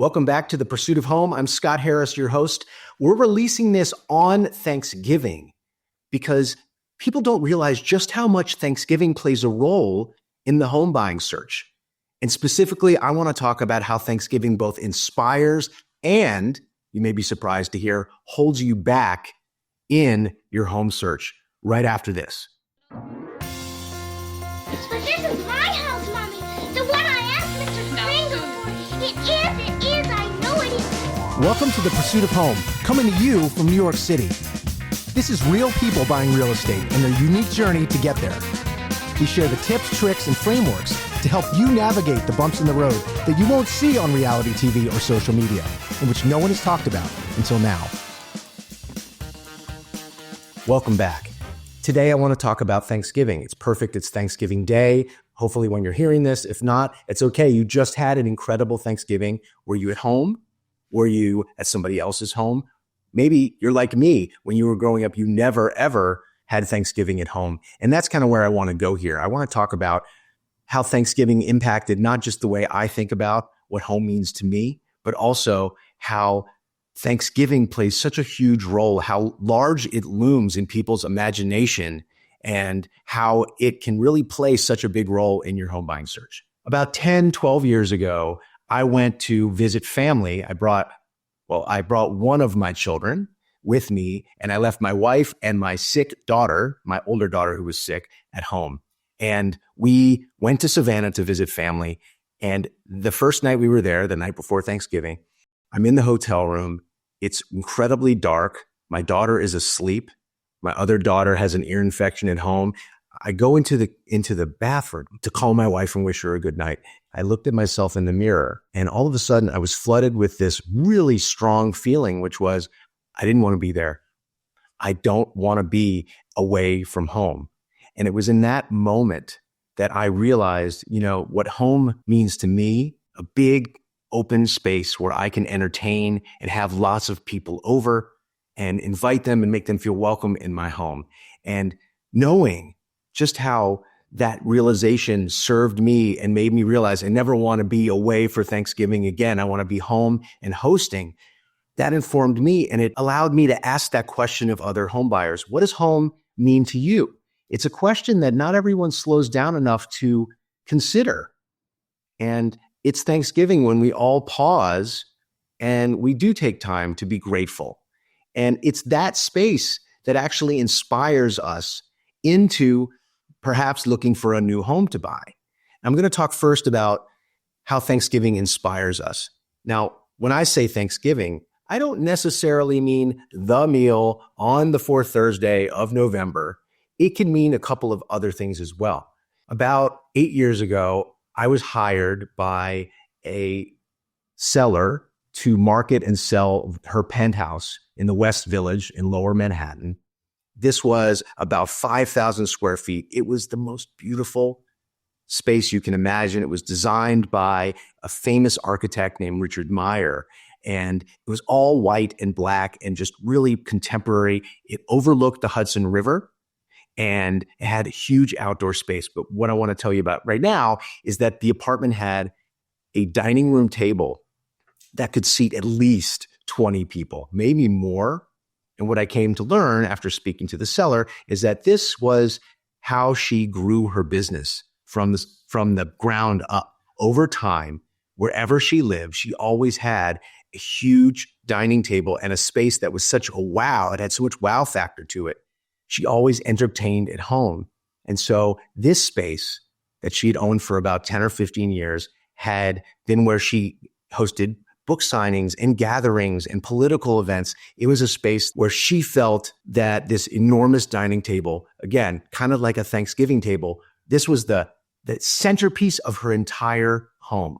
Welcome back to The Pursuit of Home. I'm Scott Harris, your host. We're releasing this on Thanksgiving because people don't realize just how much Thanksgiving plays a role in the home buying search. And specifically, I want to talk about how Thanksgiving both inspires and, you may be surprised to hear, holds you back in your home search right after this. But this is my house, Mommy. The one I asked Mr. Springer for. It is, I know it is. Welcome to The Pursuit of Home, coming to you from New York City. This is real people buying real estate and their unique journey to get there. We share the tips, tricks, and frameworks to help you navigate the bumps in the road that you won't see on reality TV or social media, and which no one has talked about until now. Welcome back. Today, I want to talk about Thanksgiving. It's perfect. It's Thanksgiving Day. Hopefully when you're hearing this, if not, it's okay. You just had an incredible Thanksgiving. Were you at home? Were you at somebody else's home? Maybe you're like me. When you were growing up, you never, ever had Thanksgiving at home. And that's kind of where I want to go here. I want to talk about how Thanksgiving impacted not just the way I think about what home means to me, but also how Thanksgiving plays such a huge role, how large it looms in people's imagination, and how it can really play such a big role in your home buying search. About 10, 12 years ago, I went to visit family. I brought one of my children with me, and I left my wife and my sick daughter, my older daughter who was sick, at home. And we went to Savannah to visit family. And the first night we were there, the night before Thanksgiving, I'm in the hotel room. It's incredibly dark. My daughter is asleep. My other daughter has an ear infection at home. I go into the bathroom to call my wife and wish her a good night. I looked at myself in the mirror, and all of a sudden I was flooded with this really strong feeling, which was, I didn't want to be there. I don't want to be away from home. And it was in that moment that I realized, what home means to me, a big open space where I can entertain and have lots of people over and invite them and make them feel welcome in my home. And knowing just how that realization served me and made me realize I never want to be away for Thanksgiving again. I want to be home and hosting. That informed me, and it allowed me to ask that question of other home buyers. What does home mean to you? It's a question that not everyone slows down enough to consider. And it's Thanksgiving when we all pause and we do take time to be grateful. And it's that space that actually inspires us into perhaps looking for a new home to buy. I'm going to talk first about how Thanksgiving inspires us. Now, when I say Thanksgiving, I don't necessarily mean the meal on the fourth Thursday of November. It can mean a couple of other things as well. About 8 years ago, I was hired by a seller to market and sell her penthouse in the West Village in Lower Manhattan. This was about 5,000 square feet. It was the most beautiful space you can imagine. It was designed by a famous architect named Richard Meyer. And it was all white and black and just really contemporary. It overlooked the Hudson River and it had a huge outdoor space. But what I want to tell you about right now is that the apartment had a dining room table that could seat at least 20 people, maybe more. And what I came to learn after speaking to the seller is that this was how she grew her business from the ground up. Over time, wherever she lived, she always had a huge dining table and a space that was such a wow. It had so much wow factor to it. She always entertained at home. And so this space that she had owned for about 10 or 15 years had been where she hosted book signings and gatherings and political events. It was a space where she felt that this enormous dining table, again, kind of like a Thanksgiving table, this was the centerpiece of her entire home.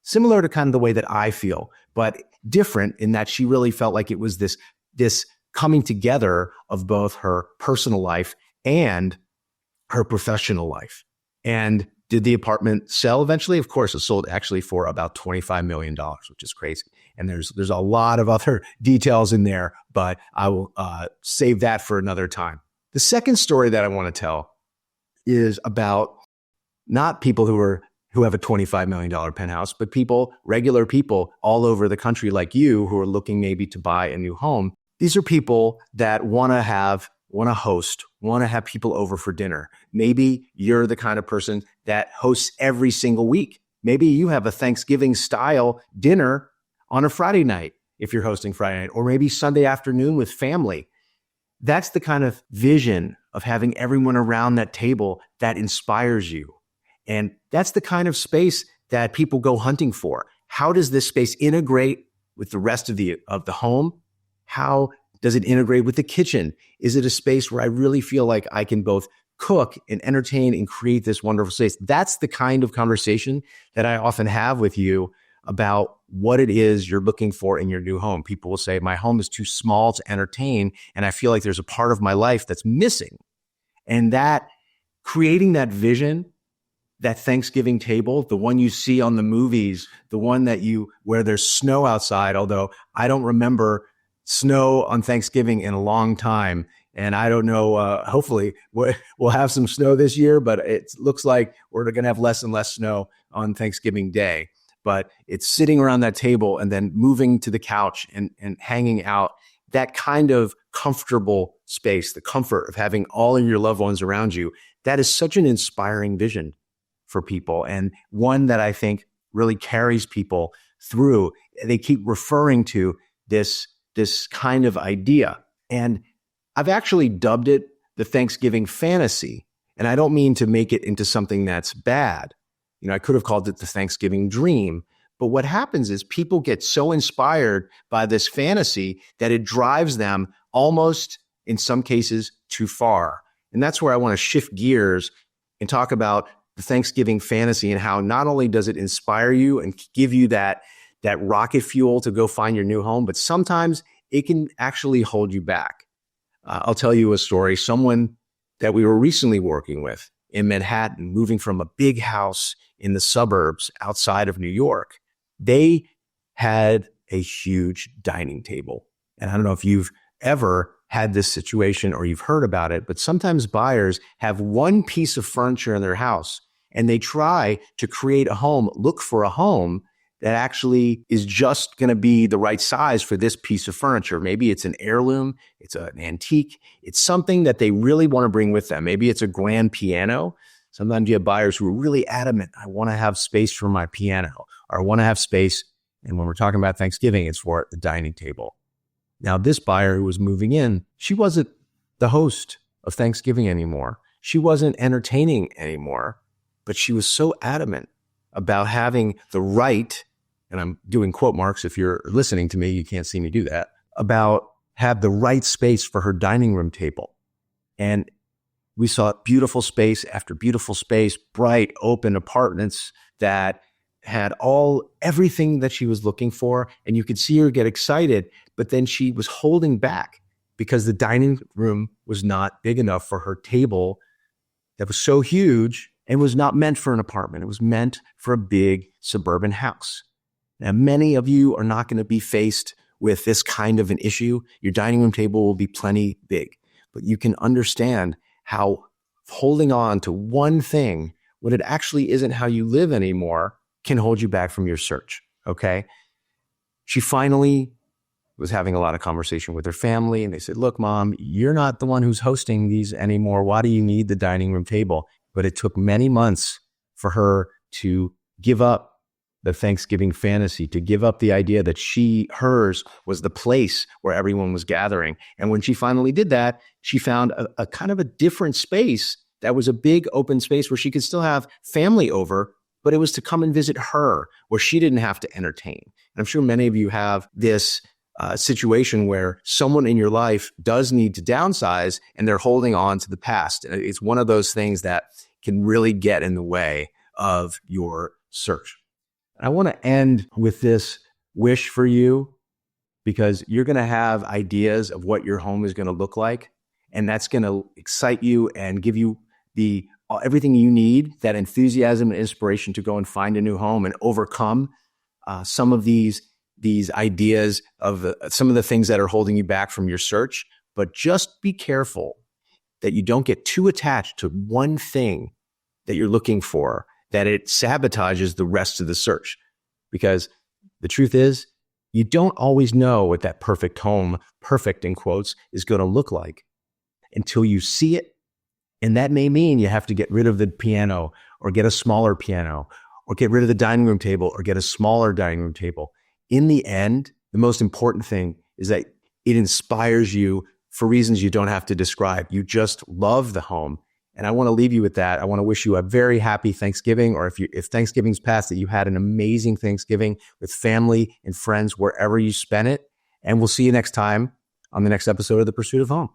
Similar to kind of the way that I feel, but different in that she really felt like it was this coming together of both her personal life and her professional life. And did the apartment sell eventually? Of course, it sold actually for about $25 million, which is crazy. And there's a lot of other details in there, but I will save that for another time. The second story that I want to tell is about not people who who have a $25 million penthouse, but people, regular people all over the country like you who are looking maybe to buy a new home. These are people that want to host, want to have people over for dinner. Maybe you're the kind of person that hosts every single week. Maybe you have a Thanksgiving style dinner on a Friday night if you're hosting Friday night, or maybe Sunday afternoon with family. That's the kind of vision of having everyone around that table that inspires you. And that's the kind of space that people go hunting for. How does this space integrate with the rest of the home? How does it integrate with the kitchen? Is it a space where I really feel like I can both cook and entertain and create this wonderful space? That's the kind of conversation that I often have with you about what it is you're looking for in your new home. People will say, my home is too small to entertain, and I feel like there's a part of my life that's missing. And that creating that vision, that Thanksgiving table, the one you see on the movies, the one where there's snow outside, although I don't remember snow on Thanksgiving in a long time. And I don't know, hopefully we'll have some snow this year, but it looks like we're going to have less and less snow on Thanksgiving Day. But it's sitting around that table and then moving to the couch and hanging out, that kind of comfortable space, the comfort of having all of your loved ones around you. That is such an inspiring vision for people, and one that I think really carries people through. They keep referring to this kind of idea. And I've actually dubbed it the Thanksgiving fantasy. And I don't mean to make it into something that's bad. I could have called it the Thanksgiving dream. But what happens is people get so inspired by this fantasy that it drives them almost, in some cases, too far. And that's where I want to shift gears and talk about the Thanksgiving fantasy and how not only does it inspire you and give you that rocket fuel to go find your new home, but sometimes it can actually hold you back. I'll tell you a story. Someone that we were recently working with in Manhattan, moving from a big house in the suburbs outside of New York, they had a huge dining table. And I don't know if you've ever had this situation or you've heard about it, but sometimes buyers have one piece of furniture in their house and they try to create a home, look for a home that actually is just going to be the right size for this piece of furniture. Maybe it's an heirloom, it's an antique, it's something that they really want to bring with them. Maybe it's a grand piano. Sometimes you have buyers who are really adamant, I want to have space for my piano, or I want to have space, and when we're talking about Thanksgiving, it's for the dining table. Now, this buyer who was moving in, she wasn't the host of Thanksgiving anymore. She wasn't entertaining anymore, but she was so adamant about having the right, and I'm doing quote marks, if you're listening to me, you can't see me do that, about have the right space for her dining room table. And we saw beautiful space after beautiful space, bright, open apartments that had everything that she was looking for. And you could see her get excited, but then she was holding back because the dining room was not big enough for her table that was so huge and was not meant for an apartment. It was meant for a big suburban house. Now, many of you are not going to be faced with this kind of an issue. Your dining room table will be plenty big, but you can understand how holding on to one thing when it actually isn't how you live anymore can hold you back from your search, okay? She finally was having a lot of conversation with her family, and they said, look, Mom, you're not the one who's hosting these anymore. Why do you need the dining room table? But it took many months for her to give up the Thanksgiving fantasy, to give up the idea that hers was the place where everyone was gathering. And when she finally did that, she found a kind of a different space that was a big open space where she could still have family over, but it was to come and visit her, where she didn't have to entertain. And I'm sure many of you have this situation where someone in your life does need to downsize and they're holding on to the past. And it's one of those things that can really get in the way of your search. I want to end with this wish for you, because you're going to have ideas of what your home is going to look like. And that's going to excite you and give you everything you need, that enthusiasm and inspiration to go and find a new home and overcome some of these ideas of some of the things that are holding you back from your search. But just be careful that you don't get too attached to one thing that you're looking for that it sabotages the rest of the search. Because the truth is, you don't always know what that perfect home, perfect in quotes, is going to look like until you see it. And that may mean you have to get rid of the piano or get a smaller piano or get rid of the dining room table or get a smaller dining room table. In the end, the most important thing is that it inspires you for reasons you don't have to describe. You just love the home. And I want to leave you with that. I want to wish you a very happy Thanksgiving, or if Thanksgiving's passed, that you had an amazing Thanksgiving with family and friends wherever you spent it. And we'll see you next time on the next episode of The Pursuit of Home.